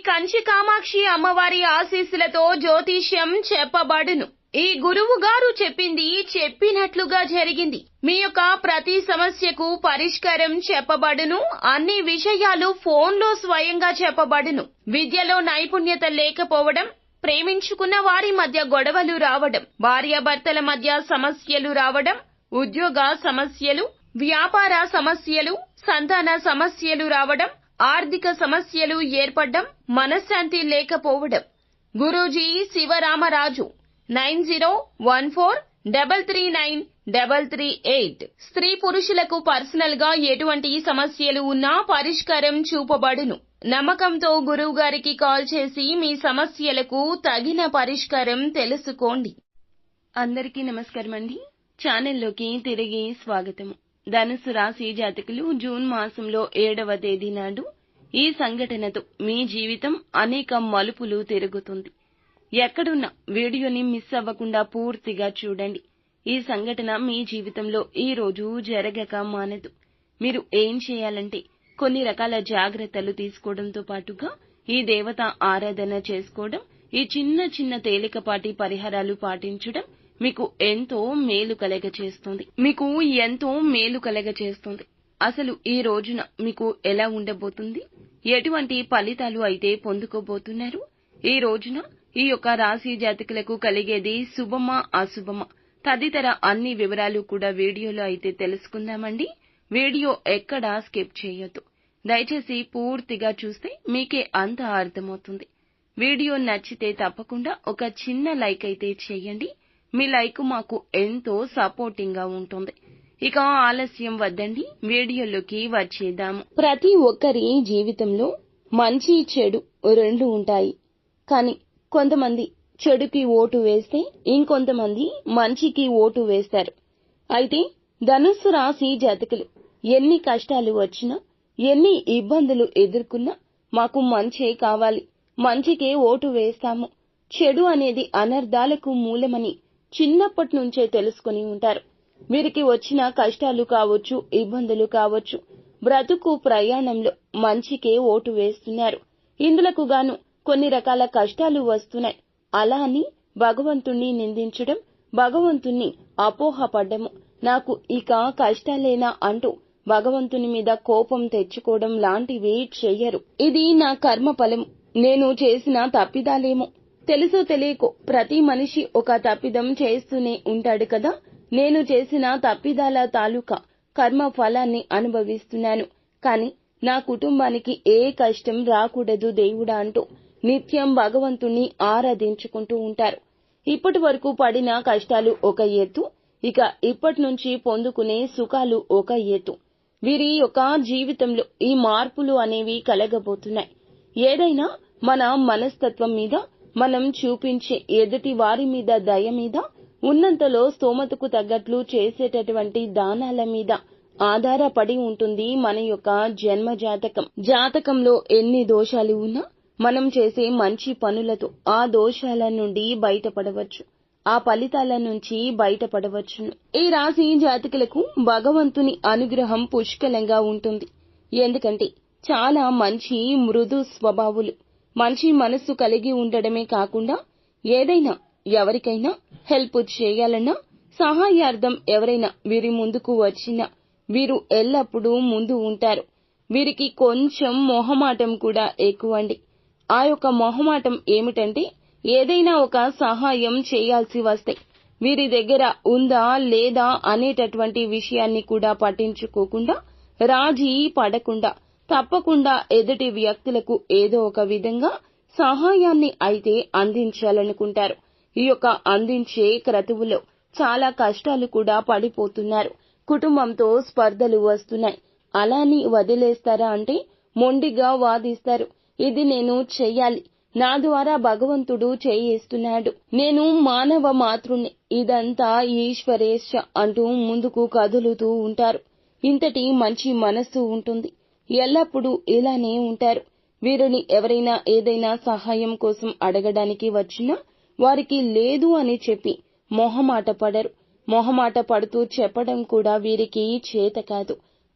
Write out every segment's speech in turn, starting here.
కంచి కామాక్షి అమ్మవారి ఆశీస్సులతో జ్యోతిష్యం చెప్పబడును. ఈ గురువు గారు చెప్పింది చెప్పినట్లుగా జరిగింది. మీ యొక్క ప్రతి సమస్యకు పరిష్కారం చెప్పబడును. అన్ని విషయాలు ఫోన్లో స్వయంగా చెప్పబడును. విద్యలో నైపుణ్యత లేకపోవడం, ప్రేమించుకున్న వారి మధ్య గొడవలు రావడం, భార్యాభర్తల మధ్య సమస్యలు రావడం, ఉద్యోగ సమస్యలు, వ్యాపార సమస్యలు, సంతాన సమస్యలు రావడం, ఆర్థిక సమస్యలు ఏర్పడడం, మనశ్శాంతి లేకపోవడం. గురూజీ శివరామరాజు 9014339338. స్త్రీ పురుషులకు పర్సనల్ గా ఎటువంటి సమస్యలు ఉన్నా పరిష్కారం చూపబడును. నమ్మకంతో గురువు గారికి కాల్ చేసి మీ సమస్యలకు తగిన పరిష్కారం తెలుసుకోండి. అందరికీ నమస్కారం అండి. ఛానల్లోకి తిరిగి స్వాగతము. ధనుసు రాశి జాతకులు జూన్ మాసంలో 7వ తేదీ నాడు ఈ సంఘటనతో మీ జీవితం అనేక మలుపులు తిరుగుతుంది. ఎక్కడున్నా వీడియోని మిస్ అవ్వకుండా పూర్తిగా చూడండి. ఈ సంఘటన మీ జీవితంలో ఈ రోజు జరగక మానదు. మీరు ఏం చేయాలంటే కొన్ని రకాల జాగ్రత్తలు తీసుకోవడంతో పాటుగా ఈ దేవత ఆరాధన చేసుకోవడం, ఈ చిన్న చిన్న తేలికపాటి పరిహారాలు పాటించడం మీకు ఎంతో మేలు కలగచేస్తుంది. అసలు ఈ రోజున మీకు ఎలా ఉండబోతుంది, ఎటువంటి ఫలితాలు అయితే పొందుకోబోతున్నారు, ఈ రోజున ఈ యొక్క రాశి జాతకులకు కలిగేది శుభమా అశుభమా తదితర అన్ని వివరాలు కూడా వీడియోలో అయితే తెలుసుకుందామండి. వీడియో ఎక్కడా స్కిప్ చేయొద్దు. దయచేసి పూర్తిగా చూస్తే మీకే అంతా అర్థమవుతుంది. వీడియో నచ్చితే తప్పకుండా ఒక చిన్న లైక్ అయితే చేయండి. మీ లైక్ మాకు ఎంతో సపోర్టింగ్ గా ఉంటుంది. ఇక ఆలస్యం వద్దండి, వీడియోలోకి వచ్చేద్దాము. ప్రతి ఒక్కరి జీవితంలో మంచి చెడు రెండు ఉంటాయి. కానీ కొంతమంది చెడుకి ఓటు వేస్తే ఇంకొంతమంది మంచికి ఓటు వేస్తారు. అయితే ధనుస్సు రాశి జాతకులు ఎన్ని కష్టాలు వచ్చినా, ఎన్ని ఇబ్బందులు ఎదుర్కొన్నా మాకు మంచే కావాలి, మంచికే ఓటు వేస్తాము, చెడు అనేది అనర్థాలకు మూలమని చిన్నప్పటి నుంచే తెలుసుకుని ఉంటారు. వీరికి వచ్చిన కష్టాలు కావచ్చు, ఇబ్బందులు కావచ్చు, బ్రతుకు ప్రయాణంలో మంచికే ఓటు వేస్తున్నారు. ఇందులకు గాను కొన్ని రకాల కష్టాలు వస్తున్నాయి. అలా అని భగవంతుణ్ణి నిందించడం, భగవంతుణ్ణి అపోహపడ్డము, నాకు ఇక కష్టాలేనా అంటూ భగవంతుని మీద కోపం తెచ్చుకోవడం లాంటివి చెయ్యరు. ఇది నా కర్మ ఫలము, నేను చేసిన తప్పిదాలేమో, తెలుసో తెలియకో ప్రతి మనిషి ఒక తప్పిదం చేస్తూనే ఉంటాడు కదా, నేను చేసిన తప్పిదాల తాలూకా కర్మ ఫలాన్ని అనుభవిస్తున్నాను. కాని నా కుటుంబానికి ఏ కష్టం రాకూడదు దేవుడా అంటూ నిత్యం భగవంతుణ్ణి ఆరాధించుకుంటూ ఉంటారు. ఇప్పటి వరకు పడిన కష్టాలు ఒక ఎత్తు, ఇక ఇప్పటి నుంచి పొందుకునే సుఖాలు ఒక ఎత్తు. వీరి యొక్క జీవితంలో ఈ మార్పులు అనేవి కలగబోతున్నాయి. ఏదైనా మన మనస్తత్వం మీద, మనం చూపించే ఎదుటి వారి మీద దయ మీద, ఉన్నంతలో స్తోమతకు తగ్గట్లు చేసేటటువంటి దానాల మీద ఆధారపడి ఉంటుంది మన యొక్క జన్మ జాతకం. జాతకంలో ఎన్ని దోషాలు ఉన్నా మనం చేసే మంచి పనులతో ఆ దోషాల నుండి బయటపడవచ్చు, ఆ ఫలితాల నుంచి బయటపడవచ్చును. ఈ రాశి జాతకులకు భగవంతుని అనుగ్రహం పుష్కలంగా ఉంటుంది. ఎందుకంటే చాలా మంచి మృదు స్వభావులు, మంచి మనస్సు కలిగి ఉండడమే కాకుండా ఏదైనా ఎవరికైనా హెల్ప్ చేయాలన్నా, సహాయార్థం ఎవరైనా వీరి ముందుకు వచ్చినా వీరు ఎల్లప్పుడూ ముందు ఉంటారు. వీరికి కొంచెం మొహమాటం కూడా ఎక్కువండి. ఆ యొక్క మొహమాటం ఏమిటంటే ఏదైనా ఒక సహాయం చేయాల్సి వస్తే వీరి దగ్గర ఉందా లేదా అనేటటువంటి విషయాన్ని కూడా పట్టించుకోకుండా, రాజీ పడకుండా తప్పకుండా ఎదుటి వ్యక్తులకు ఏదో ఒక విధంగా సహాయాన్ని అయితే అందించాలనుకుంటారు. ఈ యొక్క అందించే క్రతువులో చాలా కష్టాలు కూడా పడిపోతున్నారు. కుటుంబంతో స్పర్ధలు వస్తున్నాయి. అలాని వదిలేస్తారా అంటే మొండిగా వాదిస్తారు. ఇది నేను చెయ్యాలి, నా ద్వారా భగవంతుడు చేయిస్తున్నాడు, నేను మానవ మాతృని, ఇదంతా ఈశ్వరేచ్ఛ అంటూ ముందుకు కదులుతూ ఉంటారు. ఇంతటి మంచి మనస్సు ఉంటుంది. ఎల్లప్పుడూ ఇలానే ఉంటారు. వీరిని ఎవరైనా ఏదైనా సహాయం కోసం అడగడానికి వచ్చినా వారికి లేదు అని చెప్పి మొహమాట పడరు. మొహమాట పడుతూ చెప్పడం కూడా వీరికి చేత కాదు.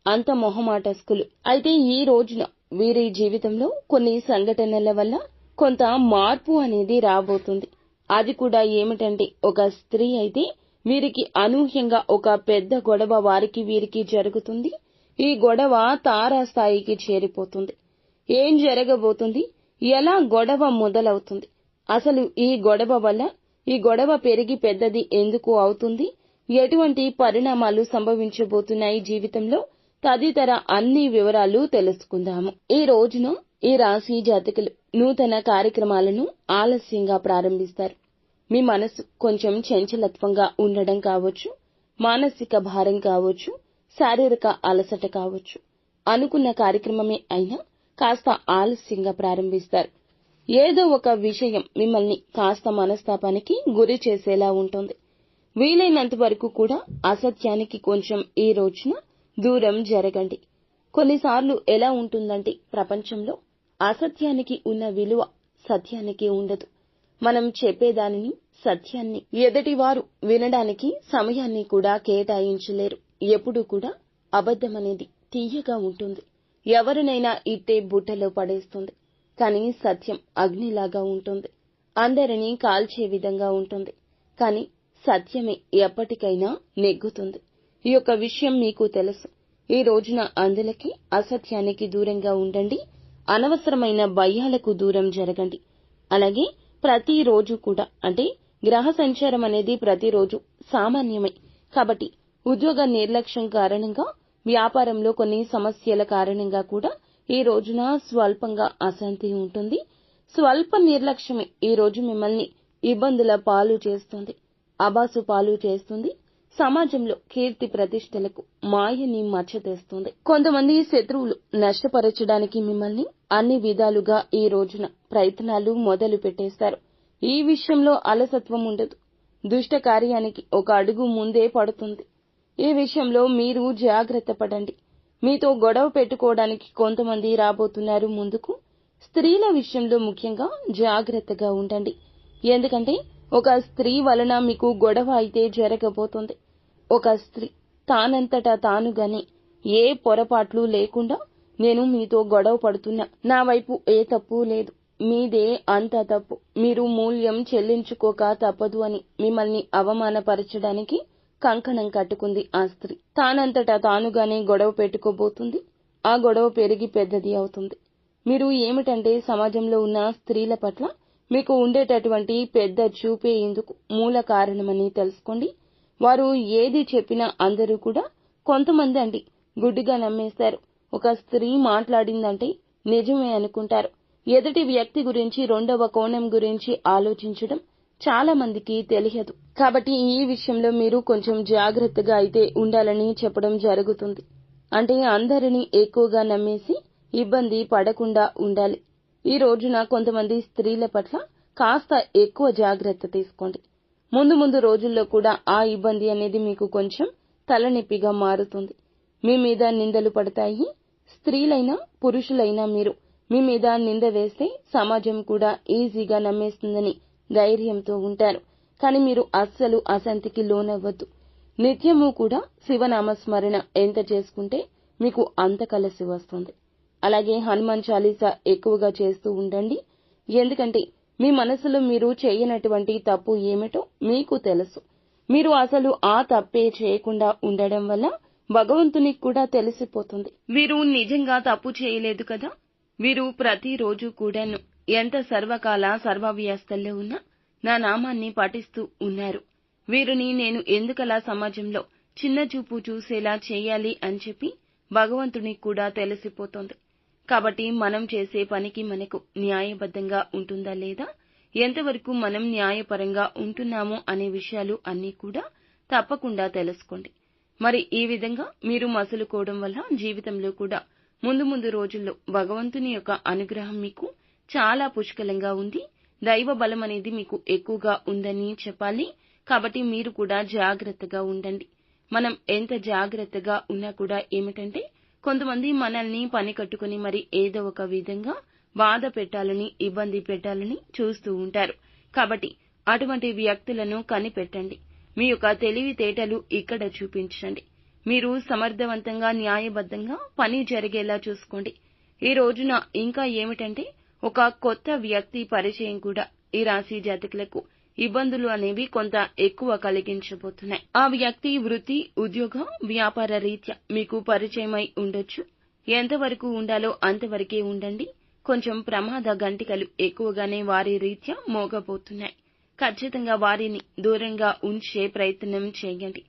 అంత మొహమాటస్కులు. అయితే ఈ రోజున వీరి జీవితంలో కొన్ని సంఘటనల వల్ల కొంత మార్పు అనేది రాబోతుంది. అది కూడా ఏమిటంటే, ఒక స్త్రీ అయితే వీరికి అనూహ్యంగా ఒక పెద్ద గొడవ వారికి వీరికి జరుగుతుంది. ఈ గొడవ తారాస్థాయికి చేరిపోతుంది. ఏం జరగబోతుంది, ఎలా గొడవ మొదలవుతుంది, అసలు ఈ గొడవ వల్ల ఈ గొడవ పెరిగి పెద్దది ఎందుకు అవుతుంది, ఎటువంటి పరిణామాలు సంభవించబోతున్నాయి జీవితంలో, తదితర అన్ని వివరాలు తెలుసుకుందాము. ఈ రోజున ఈ రాశి జాతకులు నూతన కార్యక్రమాలను ఆలస్యంగా ప్రారంభిస్తారు. మీ మనసు కొంచెం చంచలత్వంగా ఉండడం కావచ్చు, మానసిక భారం కావచ్చు, శారీరక అలసట కావచ్చు. అనుకున్న కార్యక్రమమే అయినా కాస్త ఆలస్యంగా ప్రారంభిస్తారు. ఏదో ఒక విషయం మిమ్మల్ని కాస్త మనస్తాపానికి గురి చేసేలా ఉంటుంది. వీలైనంత వరకు కూడా అసత్యానికి కొంచెం ఈ రోజున దూరం జరగండి. కొన్నిసార్లు ఎలా ఉంటుందంటే, ప్రపంచంలో అసత్యానికి ఉన్న విలువ సత్యానికి ఉండదు. మనం చెప్పేదానిని, సత్యాన్ని ఎదుటివారు వినడానికి సమయాన్ని కూడా కేటాయించలేరు. ఎప్పుడూ కూడా అబద్ధమనేది తీయగా ఉంటుంది. ఎవరినైనా ఇట్టే బుట్టలో పడేస్తుంది. కానీ సత్యం అగ్నిలాగా ఉంటుంది. అందరినీ కాల్చే విధంగా ఉంటుంది. కానీ సత్యమే ఎప్పటికైనా నెగ్గుతుంది. ఈ యొక్క విషయం మీకు తెలుసు. ఈ రోజున అందులకి అసత్యానికి దూరంగా ఉండండి. అనవసరమైన భయాలకు దూరం జరగండి. అలాగే ప్రతిరోజు కూడా, అంటే గ్రహ సంచారం అనేది ప్రతిరోజు సామాన్యమే. కాబట్టి ఉద్యోగ నిర్లక్ష్యం కారణంగా, వ్యాపారంలో కొన్ని సమస్యల కారణంగా కూడా ఈ రోజున స్వల్పంగా అశాంతి ఉంటుంది. స్వల్ప నిర్లక్ష్యమే ఈ రోజు మిమ్మల్ని ఇబ్బందుల పాలు చేస్తుంది, అబాసు పాలు చేస్తుంది. సమాజంలో కీర్తి ప్రతిష్టలకు మాయని మచ్చ తెస్తుంది. కొంతమంది శత్రువులు నష్టపరచడానికి మిమ్మల్ని అన్ని విధాలుగా ఈ రోజున ప్రయత్నాలు మొదలు పెట్టేస్తారు. ఈ విషయంలో అలసత్వం ఉండదు. దుష్ట కార్యానికి ఒక అడుగు ముందే పడుతుంది. ఈ విషయంలో మీరు జాగ్రత్త పడండి. మీతో గొడవ పెట్టుకోవడానికి కొంతమంది రాబోతున్నారు ముందుకు. స్త్రీల విషయంలో ముఖ్యంగా జాగ్రత్తగా ఉండండి. ఎందుకంటే ఒక స్త్రీ వలన మీకు గొడవ అయితే జరగబోతుంది. ఒక స్త్రీ తానంతటా తానుగానే ఏ పొరపాట్లు లేకుండా, నేను మీతో గొడవ పడుతున్నా, నా వైపు ఏ తప్పు లేదు, మీదే అంతా తప్పు, మీరు మూల్యం చెల్లించుకోక తప్పదు అని మిమ్మల్ని అవమానపరచడానికి కంకణం కట్టుకుంది ఆ స్త్రీ. తానంతటా తానుగానే గొడవ పెట్టుకోబోతుంది. ఆ గొడవ పెరిగి పెద్దది అవుతుంది. మీరు ఏమిటంటే, సమాజంలో ఉన్న స్త్రీల పట్ల మీకు ఉండేటటువంటి పెద్ద చూపే ఇందుకు మూల కారణమని తెలుసుకోండి. వారు ఏది చెప్పినా అందరూ కూడా కొంతమంది గుడ్డిగా నమ్మేస్తారు. ఒక స్త్రీ మాట్లాడిందంటే నిజమే అనుకుంటారు. ఎదుటి వ్యక్తి గురించి రెండవ కోణం గురించి ఆలోచించడం చాలా మందికి తెలియదు. కాబట్టి ఈ విషయంలో మీరు కొంచెం జాగ్రత్తగా అయితే ఉండాలని చెప్పడం జరుగుతుంది. అంటే అందరినీ ఎక్కువగా నమ్మేసి ఇబ్బంది పడకుండా ఉండాలి. ఈ రోజున కొంతమంది స్త్రీల పట్ల కాస్త ఎక్కువ జాగ్రత్త తీసుకోండి. ముందు రోజుల్లో కూడా ఆ ఇబ్బంది అనేది మీకు కొంచెం తలనొప్పిగా మారుతుంది. మీ మీద నిందలు పడతాయి. స్త్రీలైనా పురుషులైనా మీరు మీ మీద నింద వేస్తే సమాజం కూడా ఈజీగా నమ్మేస్తుందని ధైర్యంతో ఉంటారు. కానీ మీరు అస్సలు అశాంతికి లోనవ్వద్దు. నిత్యము కూడా శివనామ స్మరణ ఎంత చేసుకుంటే మీకు అంత కలిసి వస్తుంది. అలాగే హనుమాన్ చాలీసా ఎక్కువగా చేస్తూ ఉండండి. ఎందుకంటే మీ మనసులో మీరు చేయనటువంటి తప్పు ఏమిటో మీకు తెలుసు. మీరు అసలు ఆ తప్పే చేయకుండా ఉండడం వల్ల భగవంతునికి కూడా తెలిసిపోతుంది. వీరు నిజంగా తప్పు చేయలేదు కదా. వీరు ప్రతిరోజు కూడాను ఎంత సర్వకాల సర్వావ్యవస్థల్లో ఉన్నా నా నామాన్ని పఠిస్తూ ఉన్నారు. వీరిని నేను ఎందుకలా సమాజంలో చిన్న చూపు చూసేలా చేయాలి అని చెప్పి భగవంతునికి కూడా తెలిసిపోతోంది. కాబట్టి మనం చేసే పనికి మనకు న్యాయబద్ధంగా ఉంటుందా లేదా, ఎంతవరకు మనం న్యాయపరంగా ఉంటున్నామో అనే విషయాలు అన్నీ కూడా తప్పకుండా తెలుసుకోండి. మరి ఈ విధంగా మీరు మసులుకోవడం వల్ల జీవితంలో కూడా ముందు రోజుల్లో భగవంతుని యొక్క అనుగ్రహం మీకు చాలా పుష్కలంగా ఉంది. దైవ బలం అనేది మీకు ఎక్కువగా ఉందని చెప్పాలి. కాబట్టి మీరు కూడా జాగ్రత్తగా ఉండండి. మనం ఎంత జాగ్రత్తగా ఉన్నా కూడా ఏమిటంటే, కొంతమంది మనల్ని పని కట్టుకుని మరి ఏదో ఒక విధంగా బాధ పెట్టాలని, ఇబ్బంది పెట్టాలని చూస్తూ ఉంటారు. కాబట్టి అటువంటి వ్యక్తులను కనిపెట్టండి. మీ యొక్క తెలివితేటలు ఇక్కడ చూపించండి. మీరు సమర్థవంతంగా, న్యాయబద్ధంగా పని జరిగేలా చూసుకోండి. ఈ రోజున ఇంకా ఏమిటంటే ఒక కొత్త వ్యక్తి పరిచయం కూడా ఈ రాశి జాతకులకు ఇబ్బందులు అనేవి కొంత ఎక్కువ కలిగించబోతున్నాయి. ఆ వ్యక్తి వృత్తి, ఉద్యోగ, వ్యాపార రీత్యా మీకు పరిచయమై ఉండొచ్చు. ఎంతవరకు ఉండాలో అంతవరకే ఉండండి. కొంచెం ప్రమాద గంటికలు ఎక్కువగానే వారి రీత్యా మోగబోతున్నాయి. ఖచ్చితంగా వారిని దూరంగా ఉంచే ప్రయత్నం చేయండి.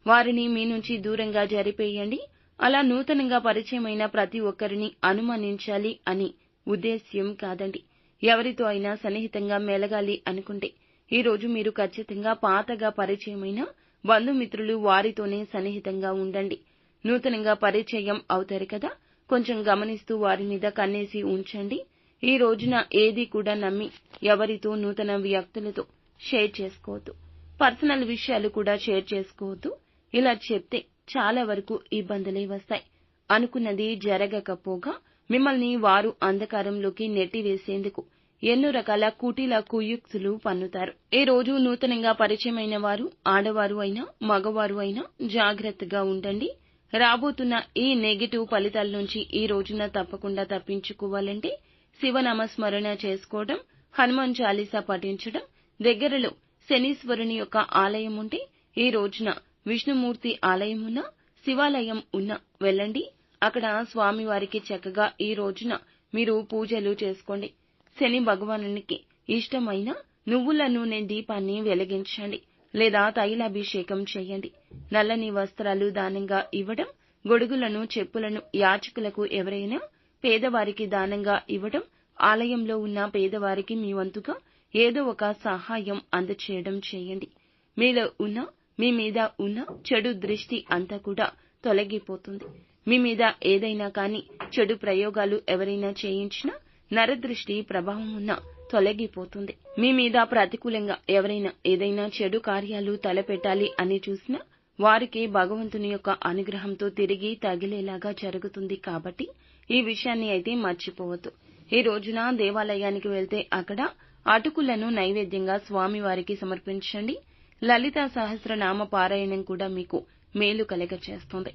వారిని మీ నుంచి దూరంగా జరిపేయండి. అలా నూతనంగా పరిచయమైన ప్రతి ఒక్కరిని అనుమానించాలి అని ఉద్దేశ్యం కాదండి. ఎవరితో అయినా సన్నిహితంగా మెలగాలి అనుకుంటే ఈ రోజు మీరు ఖచ్చితంగా పాతగా పరిచయమైన బంధుమిత్రులు వారితోనే సన్నిహితంగా ఉండండి. నూతనంగా పరిచయం అవుతారు కదా, కొంచెం గమనిస్తూ వారి మీద కన్నేసి ఉంచండి. ఈ రోజున ఏది కూడా నమ్మి ఎవరితో నూతన వ్యక్తులతో షేర్ చేసుకోవద్దు. పర్సనల్ విషయాలు కూడా షేర్ చేసుకోవద్దు. ఇలా చెప్తే చాలా వరకు ఇబ్బందులే వస్తాయి. అనుకున్నది జరగకపోగా మిమ్మల్ని వారు అంధకారంలోకి నెట్టివేసేందుకు ఎన్నో రకాల కుటిల కుయుక్తులు పన్నుతారు. ఈ రోజు నూతనంగా పరిచయమైన వారు ఆడవారు అయినా మగవారు అయినా జాగ్రత్తగా ఉండండి. రాబోతున్న ఈ నెగటివ్ ఫలితాల నుంచి ఈ రోజున తప్పకుండా తప్పించుకోవాలంటే శివనామ స్మరణ చేసుకోవడం, హనుమాన్ చాలీసా పఠించడం, దగ్గరలో శనీశ్వరుని యొక్క ఆలయం ఉంటే ఈ రోజున విష్ణుమూర్తి ఆలయం ఉన్న, శివాలయం ఉన్న వెళ్ళండి. అక్కడ స్వామివారికి చక్కగా ఈ రోజున మీరు పూజలు చేసుకోండి. శని భగవానునికి ఇష్టమైన నువ్వుల నూనె దీపాన్ని వెలిగించండి లేదా తైలాభిషేకం చేయండి. నల్లని వస్త్రాలు దానంగా ఇవ్వడం, గొడుగులను, చెప్పులను యాచకులకు ఎవరైనా పేదవారికి దానంగా ఇవ్వడం, ఆలయంలో ఉన్న పేదవారికి మీ వంతుగా ఏదో ఒక సహాయం అందచేయడం చేయండి. మీలో ఉన్న, మీ మీద ఉన్న చెడు దృష్టి అంతా కూడా తొలగిపోతుంది. మీ మీద ఏదైనా కానీ చెడు ప్రయోగాలు ఎవరైనా చేయించినా, నరదృష్టి ప్రభావం ఉన్నా తొలగిపోతుంది. మీ మీద ప్రతికూలంగా ఎవరైనా ఏదైనా చెడు కార్యాలు తలపెట్టాలి అని చూసినా వారికి భగవంతుని యొక్క అనుగ్రహంతో తిరిగి తగిలేలాగా జరుగుతుంది. కాబట్టి ఈ విషయాన్ని అయితే మర్చిపోవద్దు. ఈ రోజున దేవాలయానికి వెళ్తే అక్కడ అటుకులను నైవేద్యంగా స్వామివారికి సమర్పించండి. లలితా సహస్రనామ పారాయణం కూడా మీకు మేలు కలగచేస్తుంది.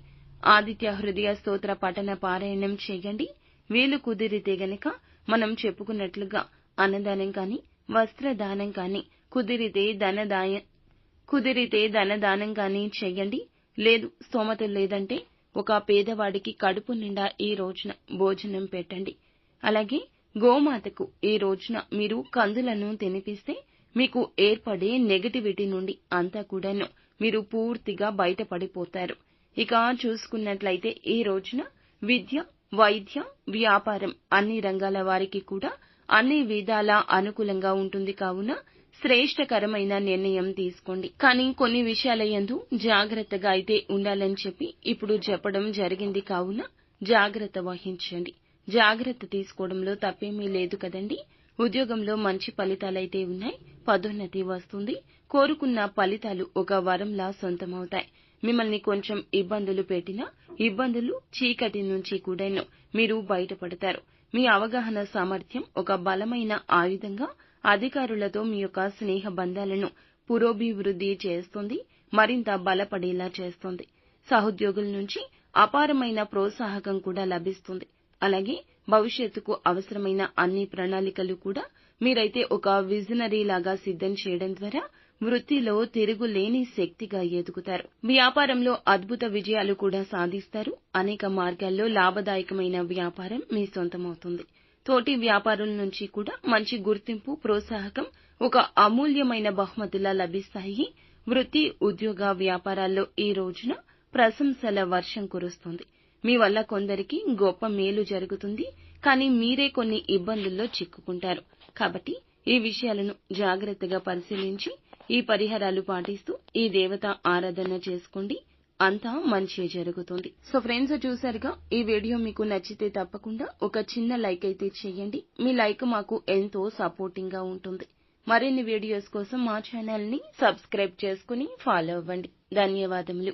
ఆదిత్య హృదయ స్తోత్ర పఠన పారాయణం చేయండి. వీలు కుదిరితే గనక మనం చెప్పుకున్నట్లుగా అన్నదానం కానీ, వస్త్రదానం కానీ, కుదిరితే ధనదానం కానీ చెయ్యండి. లేదు స్తోమత లేదంటే ఒక పేదవాడికి కడుపు నిండా ఈ రోజున భోజనం పెట్టండి. అలాగే గోమాతకు ఈ రోజున మీరు కందులను తినిపిస్తే మీకు ఏర్పడే నెగటివిటీ నుండి అంతా కూడాను మీరు పూర్తిగా బయటపడిపోతారు. ఇక చూసుకున్నట్లయితే ఈ రోజున విద్య, వైద్య, వ్యాపారం అన్ని రంగాల వారికి కూడా అన్ని విధాలా అనుకూలంగా ఉంటుంది. కావున శ్రేష్టకరమైన నిర్ణయం తీసుకోండి. కానీ కొన్ని విషయాలయందు జాగ్రత్తగా అయితే ఉండాలని చెప్పి ఇప్పుడు చెప్పడం జరిగింది. కావున జాగ్రత్త వహించండి. జాగ్రత్త తీసుకోవడంలో తప్పేమీ లేదు కదండి. ఉద్యోగంలో మంచి ఫలితాలైతే ఉన్నాయి. పదోన్నతి వస్తుంది. కోరుకున్న ఫలితాలు ఒక వరంలా సొంతమవుతాయి. మిమ్మల్ని కొంచెం ఇబ్బందులు పెట్టినా ఇబ్బందులు చీకటి నుంచి కూడాను మీరు బయటపడతారు. మీ అవగాహన సామర్థ్యం ఒక బలమైన ఆయుధంగా అధికారులతో మీ యొక్క స్నేహ బంధాలను పురోభివృద్ధి చేస్తుంది. మరింత బలపడేలా చేస్తుంది. సహోద్యోగుల నుంచి అపారమైన ప్రోత్సాహకం కూడా లభిస్తుంది. అలాగే భవిష్యత్తుకు అవసరమైన అన్ని ప్రణాళికలు కూడా మీరైతే ఒక విజనరీ లాగా సిద్ధం చేయడం ద్వారా వృత్తిలో తిరుగులేని శక్తిగా ఎదుగుతారు. వ్యాపారంలో అద్భుత విజయాలు కూడా సాధిస్తారు. అనేక మార్గాల్లో లాభదాయకమైన వ్యాపారం మీ సొంతమవుతుంది. తోటి వ్యాపారుల నుంచి కూడా మంచి గుర్తింపు, ప్రోత్సాహకం, ఒక అమూల్యమైన బహుమతులా లభిస్తాయి. వృత్తి, ఉద్యోగ వ్యాపారాల్లో ఈ రోజున ప్రశంసల వర్షం కురుస్తుంది. మీ వల్ల కొందరికి గొప్ప మేలు జరుగుతుంది. కానీ మీరే కొన్ని ఇబ్బందుల్లో చిక్కుకుంటారు. కాబట్టి ఈ విషయాలను జాగ్రత్తగా పరిశీలించి ఈ పరిహారాలు పాటిస్తూ ఈ దేవత ఆరాధన చేసుకోండి. అంతా మంచి జరుగుతుంది. సో ఫ్రెండ్స్, చూసారుగా, ఈ వీడియో మీకు నచ్చితే తప్పకుండా ఒక చిన్న లైక్ అయితే చేయండి. మీ లైక్ మాకు ఎంతో సపోర్టింగ్ గా ఉంటుంది. మరిన్ని వీడియోస్ కోసం మా ఛానల్ ని సబ్స్క్రైబ్ చేసుకుని ఫాలో అవ్వండి. ధన్యవాదములు.